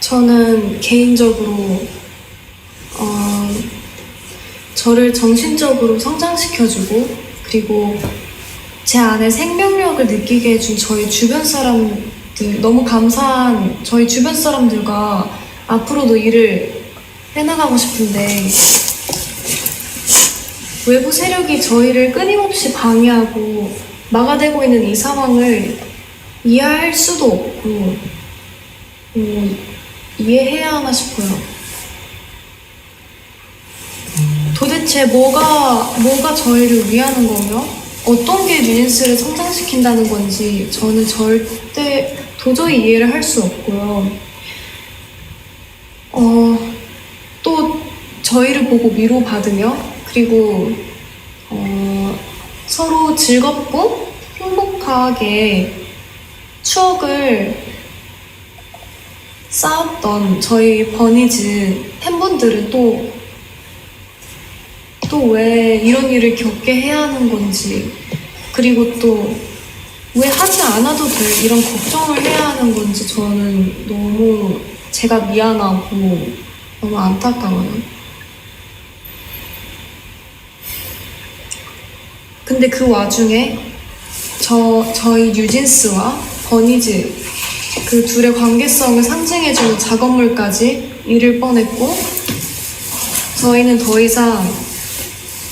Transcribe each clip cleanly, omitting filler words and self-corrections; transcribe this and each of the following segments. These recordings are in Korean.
저는 개인적으로 저를 정신적으로 성장시켜주고, 그리고 제 안에 생명력을 느끼게 해준 저희 주변 사람들, 너무 감사한 저희 주변 사람들과 앞으로도 일을 해나가고 싶은데, 외부 세력이 저희를 끊임없이 방해하고 막아대고 있는 이 상황을 이해할 수도 없고, 이해해야 하나 싶어요. 도대체 뭐가 저희를 위하는 거며, 어떤 게 뉴진스를 성장시킨다는 건지 저는 절대 도저히 이해를 할 수 없고요. 또 저희를 보고 위로받으며, 그리고 서로 즐겁고 행복하게 추억을 쌓았던 저희 버니즈 팬분들은 또 왜 이런 일을 겪게 해야 하는 건지, 그리고 또 왜 하지 않아도 될 이런 걱정을 해야 하는 건지 저는 너무 제가 미안하고 너무 안타까워요. 근데 그 와중에 저희 뉴진스와 버니즈 그 둘의 관계성을 상징해주는 작업물까지 잃을 뻔했고, 저희는 더 이상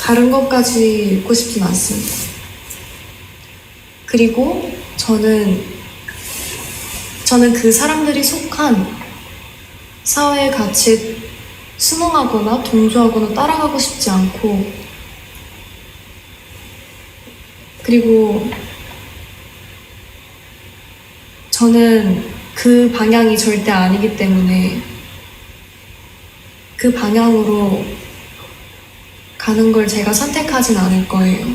다른 것까지 읽고 싶진 않습니다. 그리고 저는 그 사람들이 속한 사회의 가치에 순응하거나 동조하거나 따라가고 싶지 않고, 그리고 저는 그 방향이 절대 아니기 때문에 그 방향으로 가는 걸 제가 선택하진 않을 거예요.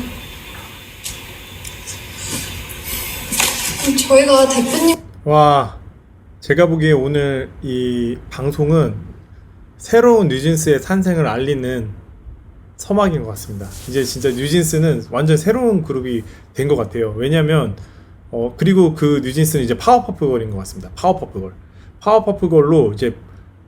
저희가 대표님 와, 제가 보기에 오늘 이 방송은 새로운 뉴진스의 탄생을 알리는 서막인 것 같습니다. 이제 진짜 뉴진스는 완전 새로운 그룹이 된 것 같아요. 왜냐면 그리고 그 뉴진스는 이제 파워퍼프걸인 것 같습니다. 파워퍼프걸로 이제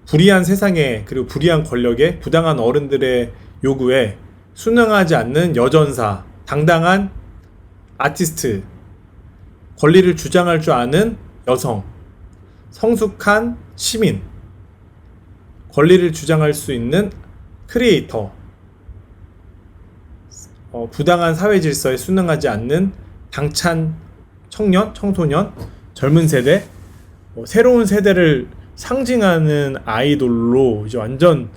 불의한 세상에, 그리고 불의한 권력에, 부당한 어른들의 요구에 순응하지 않는 여전사, 당당한 아티스트, 권리를 주장할 줄 아는 여성, 성숙한 시민, 권리를 주장할 수 있는 크리에이터, 부당한 사회 질서에 순응하지 않는 당찬 청년, 청소년, 젊은 세대, 새로운 세대를 상징하는 아이돌로 이제 완전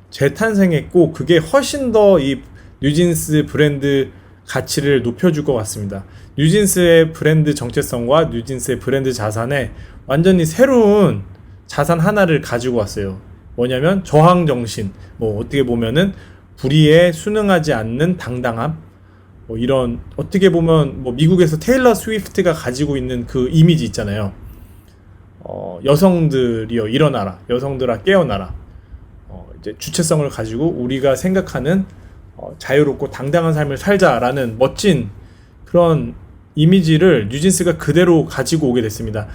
재탄생했고, 그게 훨씬 더 이 뉴진스 브랜드 가치를 높여줄 것 같습니다. 뉴진스의 브랜드 정체성과 뉴진스의 브랜드 자산에 완전히 새로운 자산 하나를 가지고 왔어요. 뭐냐면 저항정신, 어떻게 보면은 불의에 순응하지 않는 당당함, 이런, 어떻게 보면 미국에서 테일러 스위프트가 가지고 있는 그 이미지 있잖아요. 여성들이여 일어나라, 여성들아 깨어나라, 이제 주체성을 가지고 우리가 생각하는 자유롭고 당당한 삶을 살자라는 멋진 그런 이미지를 뉴진스가 그대로 가지고 오게 됐습니다.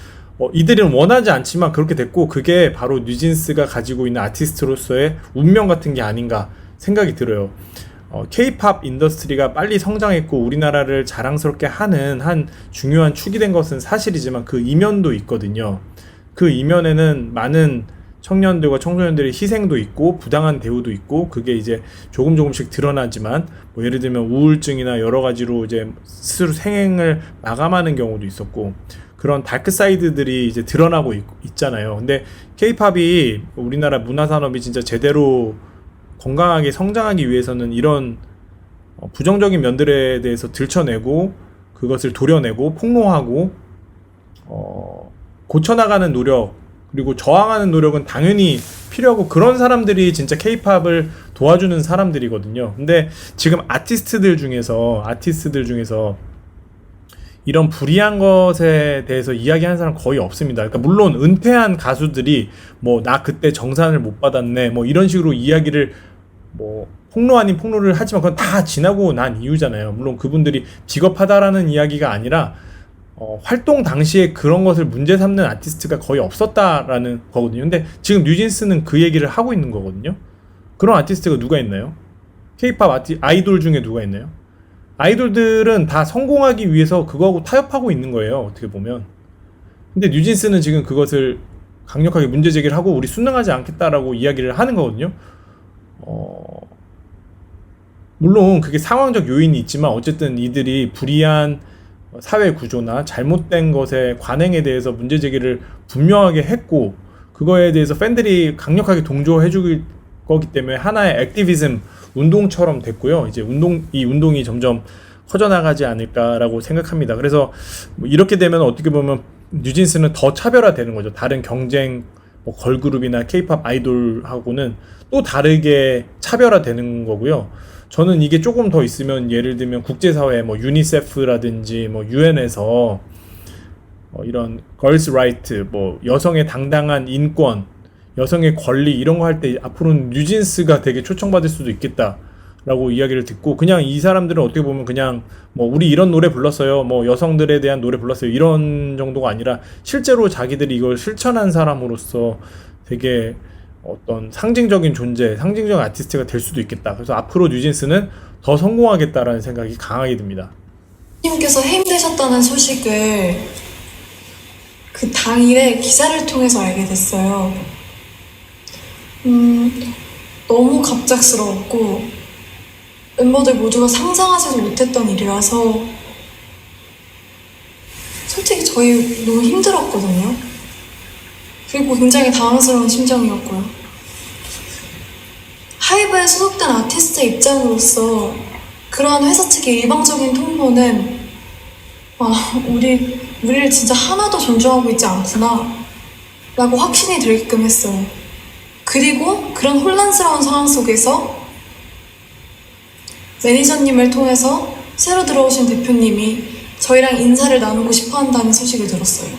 이들은 원하지 않지만 그렇게 됐고, 그게 바로 뉴진스가 가지고 있는 아티스트로서의 운명 같은 게 아닌가 생각이 들어요. K-팝 인더스트리가 빨리 성장했고 우리나라를 자랑스럽게 하는 한 중요한 축이 된 것은 사실이지만, 그 이면도 있거든요. 그 이면에는 많은 청년들과 청소년들의 희생도 있고 부당한 대우도 있고, 그게 이제 조금씩 드러나지만, 예를 들면 우울증이나 여러 가지로 이제 스스로 생행을 마감하는 경우도 있었고, 그런 다크 사이드들이 이제 드러나고 있잖아요. 근데 K-팝이, 우리나라 문화 산업이 진짜 제대로 건강하게 성장하기 위해서는 이런 부정적인 면들에 대해서 들춰내고, 그것을 도려내고 폭로하고 고쳐나가는 노력, 그리고 저항하는 노력은 당연히 필요하고, 그런 사람들이 진짜 K-팝을 도와주는 사람들이거든요. 근데 지금 아티스트들 중에서 이런 불이한 것에 대해서 이야기하는 사람 거의 없습니다. 그러니까 물론 은퇴한 가수들이 나 그때 정산을 못 받았네 이런 식으로 이야기를 폭로 아닌 폭로를 하지만, 그건 다 지나고 난 이유잖아요. 물론 그분들이 비겁하다라는 이야기가 아니라 활동 당시에 그런 것을 문제 삼는 아티스트가 거의 없었다라는 거거든요. 근데 지금 뉴진스는 그 얘기를 하고 있는 거거든요. 그런 아티스트가 누가 있나요? K-팝 아이돌 중에 누가 있나요? 아이돌들은 다 성공하기 위해서 그거하고 타협하고 있는 거예요. 어떻게 보면. 근데 뉴진스는 지금 그것을 강력하게 문제 제기를 하고 우리 순응하지 않겠다라고 이야기를 하는 거거든요. 물론 그게 상황적 요인이 있지만 어쨌든 이들이 불이한 사회 구조나 잘못된 것의 관행에 대해서 문제 제기를 분명하게 했고 그거에 대해서 팬들이 강력하게 동조해 줄 거기 때문에 하나의 액티비즘 운동처럼 됐고요. 이제 이 운동이 점점 커져나가지 않을까라고 생각합니다. 그래서 뭐 이렇게 되면 어떻게 보면 뉴진스는 더 차별화되는 거죠. 다른 경쟁 걸그룹이나 K-팝 아이돌하고는 또 다르게 차별화되는 거고요. 저는 이게 조금 더 있으면 예를 들면 국제사회 유니세프라든지 유엔에서 이런 걸스 라이트 여성의 당당한 인권, 여성의 권리 이런 거 할 때 앞으로는 뉴진스가 되게 초청받을 수도 있겠다라고 이야기를 듣고 그냥 이 사람들은 어떻게 보면 그냥 우리 이런 노래 불렀어요. 여성들에 대한 노래 불렀어요. 이런 정도가 아니라 실제로 자기들이 이걸 실천한 사람으로서 되게 어떤 상징적인 존재, 상징적인 아티스트가 될 수도 있겠다. 그래서 앞으로 뉴진스는 더 성공하겠다라는 생각이 강하게 듭니다. 님께서 해임되셨다는 소식을 그 당일에 기사를 통해서 알게 됐어요. 너무 갑작스러웠고 멤버들 모두가 상상하지도 못했던 일이라서 솔직히 저희 너무 힘들었거든요. 그리고 굉장히 당황스러운 심정이었고요. 하이브에 소속된 아티스트의 입장으로서 그러한 회사 측의 일방적인 통보는 우리를 진짜 하나도 존중하고 있지 않구나 라고 확신이 들게끔 했어요. 그리고 그런 혼란스러운 상황 속에서 매니저님을 통해서 새로 들어오신 대표님이 저희랑 인사를 나누고 싶어 한다는 소식을 들었어요.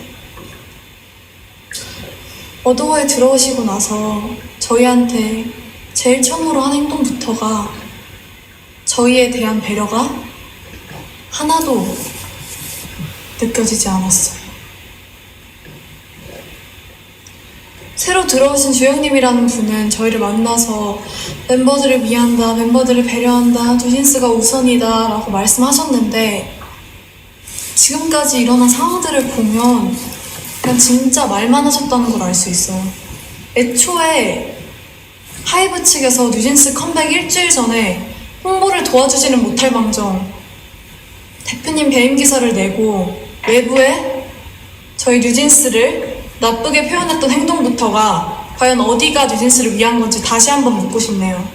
어도어에 들어오시고 나서 저희한테 제일 처음으로 한 행동부터가 저희에 대한 배려가 하나도 느껴지지 않았어요. 새로 들어오신 주영님이라는 분은 저희를 만나서 멤버들을 위한다, 멤버들을 배려한다, 뉴진스가 우선이다 라고 말씀하셨는데 지금까지 일어난 상황들을 보면 그냥 진짜 말만 하셨다는 걸 알 수 있어요. 애초에 하이브 측에서 뉴진스 컴백 일주일 전에 홍보를 도와주지는 못할 망정 대표님 배임 기사를 내고 외부에 저희 뉴진스를 나쁘게 표현했던 행동부터가 과연 어디가 뉴진스를 위한 건지 다시 한번 묻고 싶네요.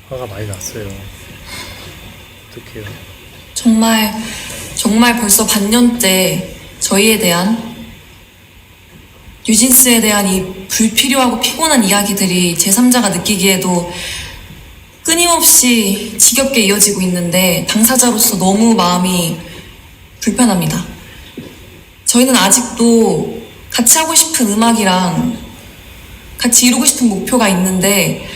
화가 많이 났어요. 어떡해요. 정말 벌써 반년째 저희에 대한 뉴진스에 대한 이 불필요하고 피곤한 이야기들이 제3자가 느끼기에도 끊임없이 지겹게 이어지고 있는데 당사자로서 너무 마음이 불편합니다. 저희는 아직도 같이 하고 싶은 음악이랑 같이 이루고 싶은 목표가 있는데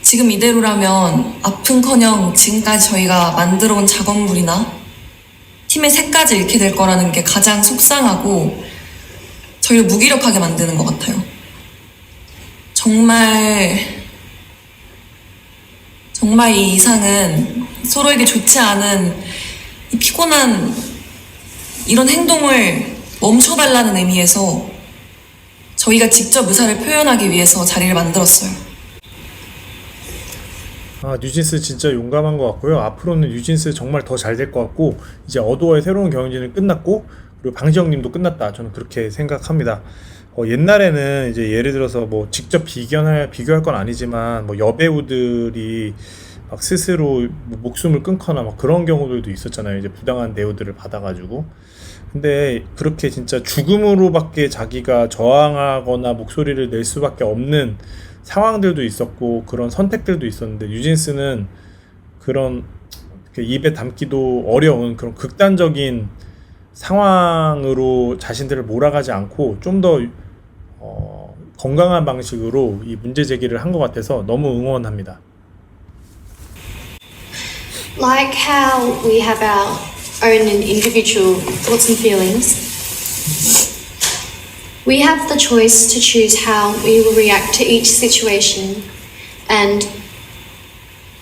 지금 이대로라면 아픔커녕 지금까지 저희가 만들어온 작업물이나 팀의 색까지 잃게 될 거라는 게 가장 속상하고 저희를 무기력하게 만드는 것 같아요. 정말 이 이상은 서로에게 좋지 않은 이 피곤한 이런 행동을 멈춰달라는 의미에서 저희가 직접 의사를 표현하기 위해서 자리를 만들었어요. 뉴진스 진짜 용감한 것 같고요. 앞으로는 뉴진스 정말 더 잘 될 것 같고 이제 어도어의 새로운 경연진은 끝났고 그리고 방시혁님도 끝났다. 저는 그렇게 생각합니다. 옛날에는 이제 예를 들어서 직접 비교할 건 아니지만 여배우들이 막 스스로 목숨을 끊거나 그런 경우들도 있었잖아요. 이제 부당한 대우들을 받아가지고. 근데 그렇게 진짜 죽음으로밖에 자기가 저항하거나 목소리를 낼 수밖에 없는 상황들도 있었고 그런 선택들도 있었는데 뉴진스는 그런 입에 담기도 어려운 그런 극단적인 상황으로 자신들을 몰아가지 않고 좀 더 건강한 방식으로 이 문제 제기를 한 것 같아서 너무 응원합니다. Like how we have our own and individual thoughts and feelings. We have the choice to choose how we will react to each situation, and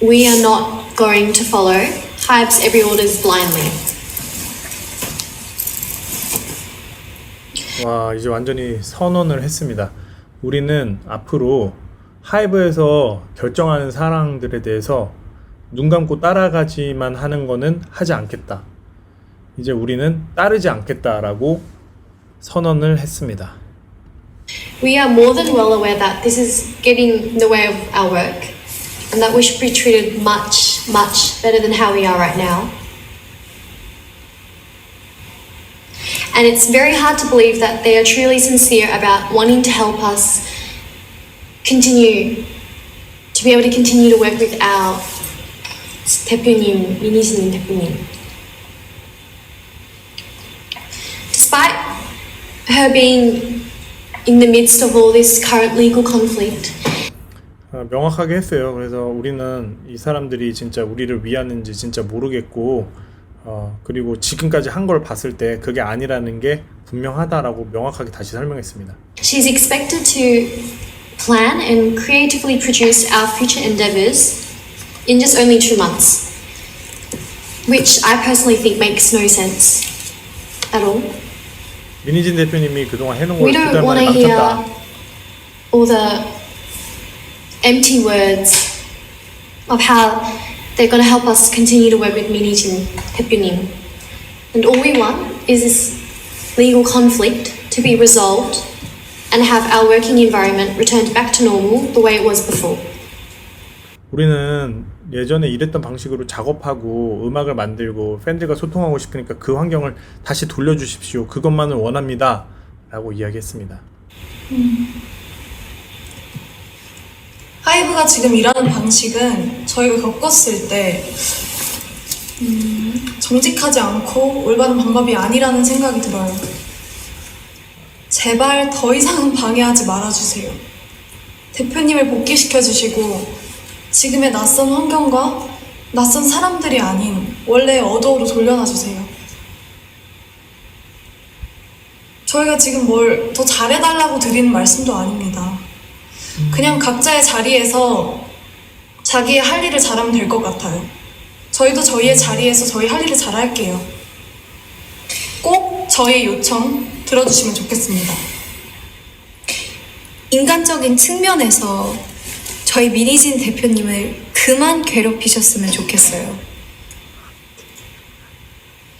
we are not going to follow Hybe's every orders blindly. 와, 이제 완전히 선언을 했습니다. 우리는 앞으로 하이브에서 결정하는 사람들에 대해서 눈 감고 따라가지만 하는 거는 하지 않겠다. 이제 우리는 따르지 않겠다라고 선언을 했습니다. We are more than well aware that this is getting in the way of our work, and that we should be treated much, much better than how we are right now. And it's very hard to believe that they are truly sincere about wanting to help us continue to be able to continue to work with our 대표님, 민희진 대표님. Despite her being in the midst of all this current legal conflict, 명확하게 했어요. 그래서 우리는 이 사람들이 진짜 우리를 위하는지 진짜 모르겠고, 그리고 지금까지 한 걸 봤을 때 그게 아니라는 게 분명하다라고 명확하게 다시 설명했습니다. she's expected to plan and creatively produce our future endeavours in just only 2 months, which I personally think makes no sense at all. 민희진 대표님이 그동안 해놓은 걸 We 두 don't 달 want 만에 to hear 망쳤다. all the empty words of how they're going to help us continue to work with 민희진 대표님. And all we want is this legal conflict to be resolved and have our working environment returned back to normal the way it was before. 우리는 예전에 일했던 방식으로 작업하고 음악을 만들고 팬들과 소통하고 싶으니까 그 환경을 다시 돌려주십시오. 그것만을 원합니다. 라고 이야기했습니다. 하이브가 지금 일하는 방식은 저희가 겪었을 때 정직하지 않고 올바른 방법이 아니라는 생각이 들어요. 제발 더 이상은 방해하지 말아주세요. 대표님을 복귀시켜주시고 지금의 낯선 환경과 낯선 사람들이 아닌 원래의 어도로 돌려놔주세요. 저희가 지금 뭘 더 잘해달라고 드리는 말씀도 아닙니다. 그냥 각자의 자리에서 자기의 할 일을 잘하면 될 것 같아요. 저희도 저희의 자리에서 저희 할 일을 잘할게요. 꼭 저희의 요청 들어주시면 좋겠습니다. 인간적인 측면에서 저희 민희진 대표님을 그만 괴롭히셨으면 좋겠어요.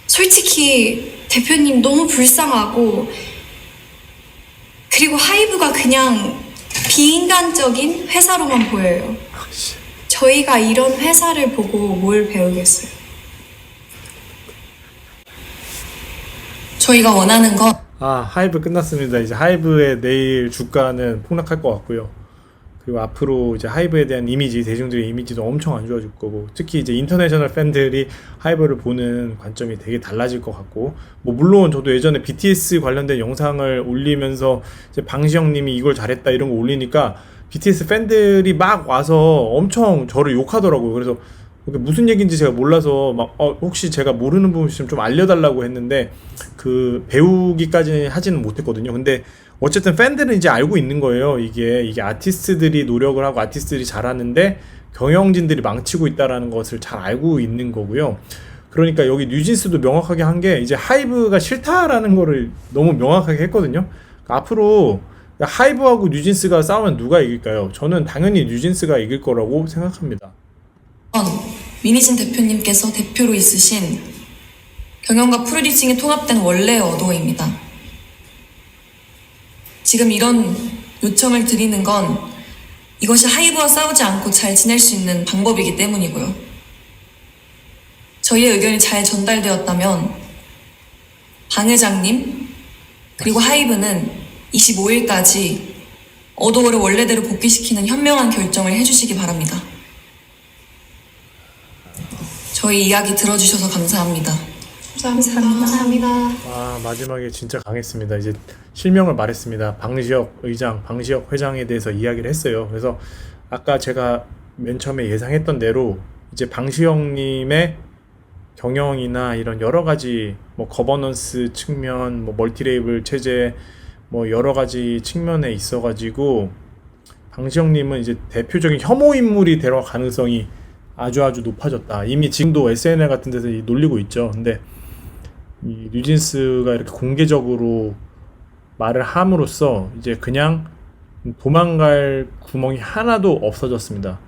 솔직히 대표님 너무 불쌍하고, 그리고 하이브가 그냥 비인간적인 회사로만 보여요. 저희가 이런 회사를 보고 뭘 배우겠어요? 저희가 원하는 건 하이브 끝났습니다. 이제 하이브의 내일 주가는 폭락할 것 같고요. 그리고 앞으로 이제 하이브에 대한 이미지, 대중들의 이미지도 엄청 안 좋아질 거고, 특히 이제 인터내셔널 팬들이 하이브를 보는 관점이 되게 달라질 것 같고, 뭐 물론 저도 예전에 BTS 관련된 영상을 올리면서 이제 방시영님이 이걸 잘했다 이런 거 올리니까 BTS 팬들이 막 와서 엄청 저를 욕하더라고요. 그래서 그게 무슨 얘기인지 제가 몰라서 막 혹시 제가 모르는 부분 있으면 좀 알려달라고 했는데 그 배우기까지는 하지는 못했거든요. 근데 어쨌든 팬들은 이제 알고 있는 거예요. 이게 아티스트들이 노력을 하고 아티스트들이 잘하는데 경영진들이 망치고 있다라는 것을 잘 알고 있는 거고요. 그러니까 여기 뉴진스도 명확하게 한 게 이제 하이브가 싫다라는 거를 너무 명확하게 했거든요. 그러니까 앞으로 하이브하고 뉴진스가 싸우면 누가 이길까요? 저는 당연히 뉴진스가 이길 거라고 생각합니다. 민희진 대표님께서 대표로 있으신 경영과 프로듀싱이 통합된 원래의 어도입니다. 지금 이런 요청을 드리는 건 이것이 하이브와 싸우지 않고 잘 지낼 수 있는 방법이기 때문이고요. 저희의 의견이 잘 전달되었다면 방 회장님 그리고 하이브는 25일까지 어도어를 원래대로 복귀시키는 현명한 결정을 해주시기 바랍니다. 저희 이야기 들어주셔서 감사합니다. 감사합니다. 마지막에 진짜 강했습니다. 이제 실명을 말했습니다. 방시혁 의장, 방시혁 회장에 대해서 이야기를 했어요. 그래서 아까 제가 맨 처음에 예상했던 대로 이제 방시혁님의 경영이나 이런 여러 가지 뭐 거버넌스 측면, 뭐 멀티레이블 체제, 뭐 여러 가지 측면에 있어가지고 방시혁님은 이제 대표적인 혐오 인물이 될 가능성이 아주 높아졌다. 이미 지금도 SNL 같은 데서 놀리고 있죠. 근데 이 뉴진스가 이렇게 공개적으로 말을 함으로써 이제 그냥 도망갈 구멍이 하나도 없어졌습니다.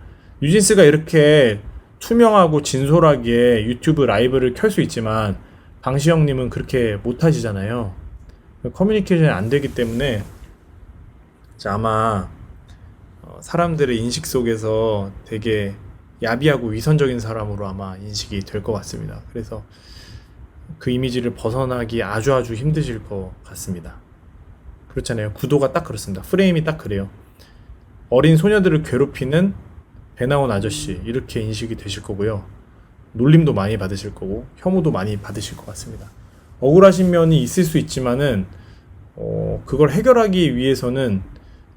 뉴진스가 이렇게 투명하고 진솔하게 유튜브 라이브를 켤 수 있지만 방시혁님은 그렇게 못하시잖아요. 커뮤니케이션이 안 되기 때문에 아마 사람들의 인식 속에서 되게 야비하고 위선적인 사람으로 아마 인식이 될 것 같습니다. 그래서 그 이미지를 벗어나기 아주 힘드실 것 같습니다. 그렇잖아요. 구도가 딱 그렇습니다. 프레임이 딱 그래요. 어린 소녀들을 괴롭히는 배 나온 아저씨, 이렇게 인식이 되실 거고요. 놀림도 많이 받으실 거고 혐오도 많이 받으실 것 같습니다. 억울하신 면이 있을 수 있지만은 그걸 해결하기 위해서는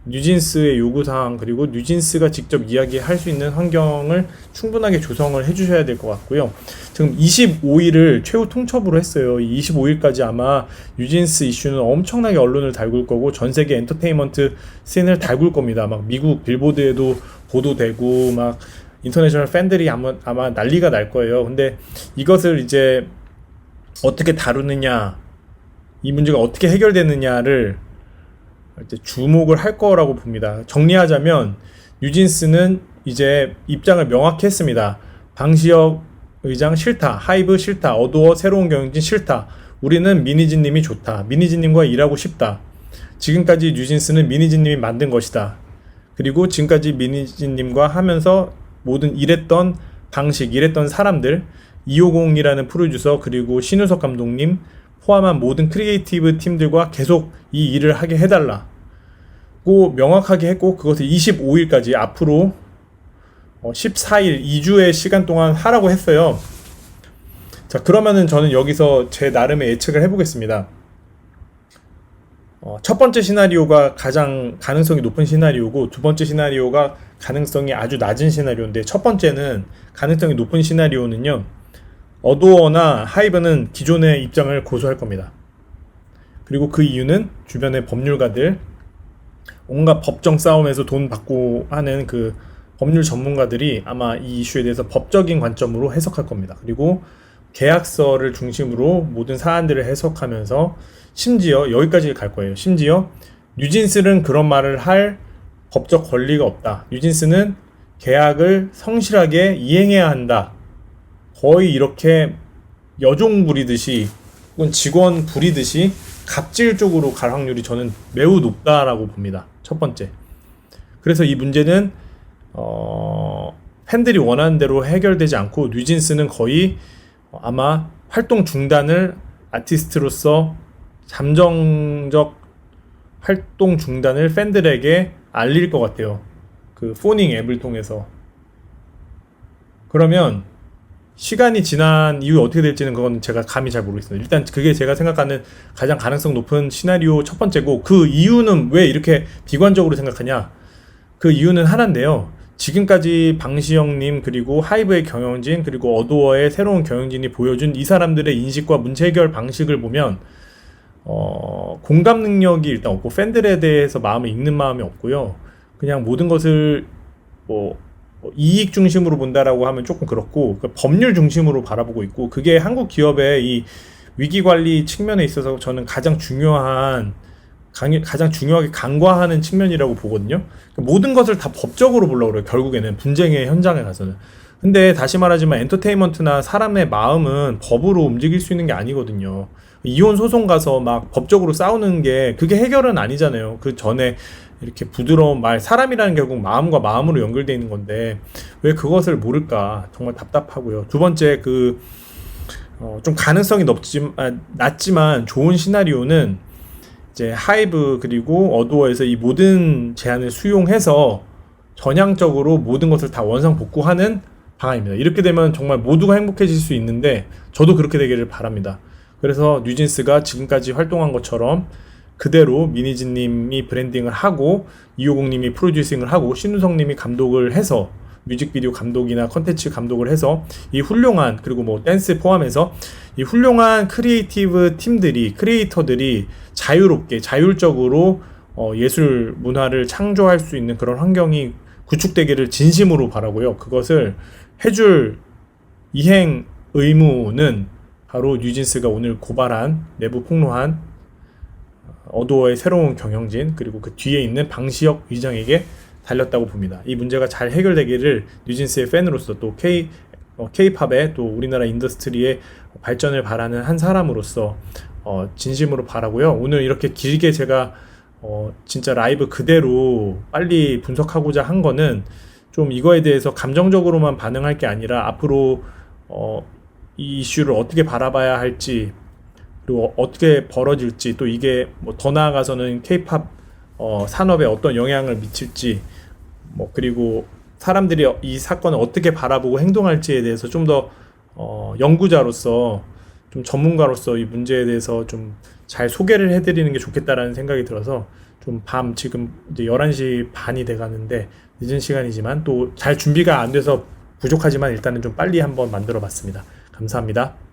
뉴진스의 요구사항, 그리고 뉴진스가 직접 이야기할 수 있는 환경을 충분하게 조성을 해주셔야 될 것 같고요. 지금 25일을 최후 통첩으로 했어요. 25일까지 아마 뉴진스 이슈는 엄청나게 언론을 달굴 거고 전 세계 엔터테인먼트 씬을 달굴 겁니다. 막 미국 빌보드에도 보도되고 막 인터내셔널 팬들이 아마 난리가 날 거예요. 근데 이것을 이제 어떻게 다루느냐, 이 문제가 어떻게 해결되느냐를 이제 주목을 할 거라고 봅니다. 정리하자면 뉴진스는 이제 입장을 명확히 했습니다. 방시혁 의장 싫다, 하이브 싫다, 어두워 새로운 경영진 싫다, 우리는 민희진 님이 좋다, 민희진 님과 일하고 싶다. 지금까지 뉴진스는 민희진 님이 만든 것이다. 그리고 지금까지 민희진 님과 하면서 모든 일했던 방식, 일했던 사람들, 250이라는 프로듀서, 그리고 신우석 감독님 포함한 모든 크리에이티브 팀들과 계속 이 일을 하게 해달라고 명확하게 했고, 그것을 25일까지 앞으로 14일 2주의 시간 동안 하라고 했어요. 자, 그러면은 저는 여기서 제 나름의 예측을 해보겠습니다. 첫 번째 시나리오가 가장 가능성이 높은 시나리오고, 두 번째 시나리오가 가능성이 아주 낮은 시나리오인데, 첫 번째는 가능성이 높은 시나리오는요, 어도어나 하이브는 기존의 입장을 고수할 겁니다. 그리고 그 이유는 주변의 법률가들, 온갖 법정 싸움에서 돈 받고 하는 그 법률 전문가들이 아마 이 이슈에 대해서 법적인 관점으로 해석할 겁니다. 그리고 계약서를 중심으로 모든 사안들을 해석하면서 심지어 여기까지 갈 거예요. 심지어 뉴진스는 그런 말을 할 법적 권리가 없다. 뉴진스는 계약을 성실하게 이행해야 한다. 거의 이렇게 여종 부리듯이 혹은 직원 부리듯이 갑질 쪽으로 갈 확률이 저는 매우 높다라고 봅니다. 첫 번째. 그래서 이 문제는 팬들이 원하는 대로 해결되지 않고 뉴진스는 거의 아마 활동 중단을, 아티스트로서 잠정적 활동 중단을 팬들에게 알릴 것 같아요. 그 포닝 앱을 통해서. 그러면 시간이 지난 이후에 어떻게 될지는 그건 제가 감히 잘 모르겠습니다. 일단 그게 제가 생각하는 가장 가능성 높은 시나리오 첫 번째고, 그 이유는 왜 이렇게 비관적으로 생각하냐? 그 이유는 하나인데요. 지금까지 방시혁님, 그리고 하이브의 경영진, 그리고 어도어의 새로운 경영진이 보여준 이 사람들의 인식과 문제 해결 방식을 보면 공감 능력이 일단 없고, 팬들에 대해서 마음을 읽는 마음이 없고요. 그냥 모든 것을 이익 중심으로 본다라고 하면 조금 그렇고, 법률 중심으로 바라보고 있고, 그게 한국 기업의 이 위기 관리 측면에 있어서 저는 가장 중요하게 간과하는 측면이라고 보거든요. 모든 것을 다 법적으로 보려고 그래요. 결국에는 분쟁의 현장에 가서는. 근데 다시 말하지만 엔터테인먼트나 사람의 마음은 법으로 움직일 수 있는 게 아니거든요. 이혼 소송 가서 막 법적으로 싸우는 게 그게 해결은 아니잖아요. 그 전에 이렇게 부드러운 말, 사람이라는 게 결국 마음과 마음으로 연결되어 있는 건데 왜 그것을 모를까 정말 답답하고요. 두 번째, 좀 가능성이 낮지만 좋은 시나리오는 이제 하이브 그리고 어도어에서 이 모든 제안을 수용해서 전향적으로 모든 것을 다 원상복구하는 방안입니다. 이렇게 되면 정말 모두가 행복해질 수 있는데 저도 그렇게 되기를 바랍니다. 그래서 뉴진스가 지금까지 활동한 것처럼 그대로 민희진 님이 브랜딩을 하고 250님이 프로듀싱을 하고 신우석 님이 감독을 해서 뮤직비디오 감독이나 컨텐츠 감독을 해서 이 훌륭한, 그리고 뭐 댄스 포함해서 이 훌륭한 크리에이티브 팀들이, 크리에이터들이 자유롭게 자율적으로 예술 문화를 창조할 수 있는 그런 환경이 구축되기를 진심으로 바라고요. 그것을 해줄 이행 의무는 바로 뉴진스가 오늘 고발한, 내부 폭로한 어도어의 새로운 경영진, 그리고 그 뒤에 있는 방시혁 의장에게 달렸다고 봅니다. 이 문제가 잘 해결되기를 뉴진스의 팬으로서, 또 K-팝의 또 우리나라 인더스트리의 발전을 바라는 한 사람으로서 진심으로 바라고요. 오늘 이렇게 길게 제가 진짜 라이브 그대로 빨리 분석하고자 한 거는 좀 이거에 대해서 감정적으로만 반응할 게 아니라 앞으로 이 이슈를 어떻게 바라봐야 할지, 그리고 어떻게 벌어질지, 또 이게 뭐 더 나아가서는 K-팝 산업에 어떤 영향을 미칠지, 뭐 그리고 사람들이 이 사건을 어떻게 바라보고 행동할지에 대해서 좀 더 연구자로서, 좀 전문가로서 이 문제에 대해서 좀 잘 소개를 해드리는 게 좋겠다라는 생각이 들어서 좀 지금 이제 11시 반이 돼가는데 늦은 시간이지만 또 잘 준비가 안 돼서 부족하지만 일단은 좀 빨리 한번 만들어 봤습니다. 감사합니다.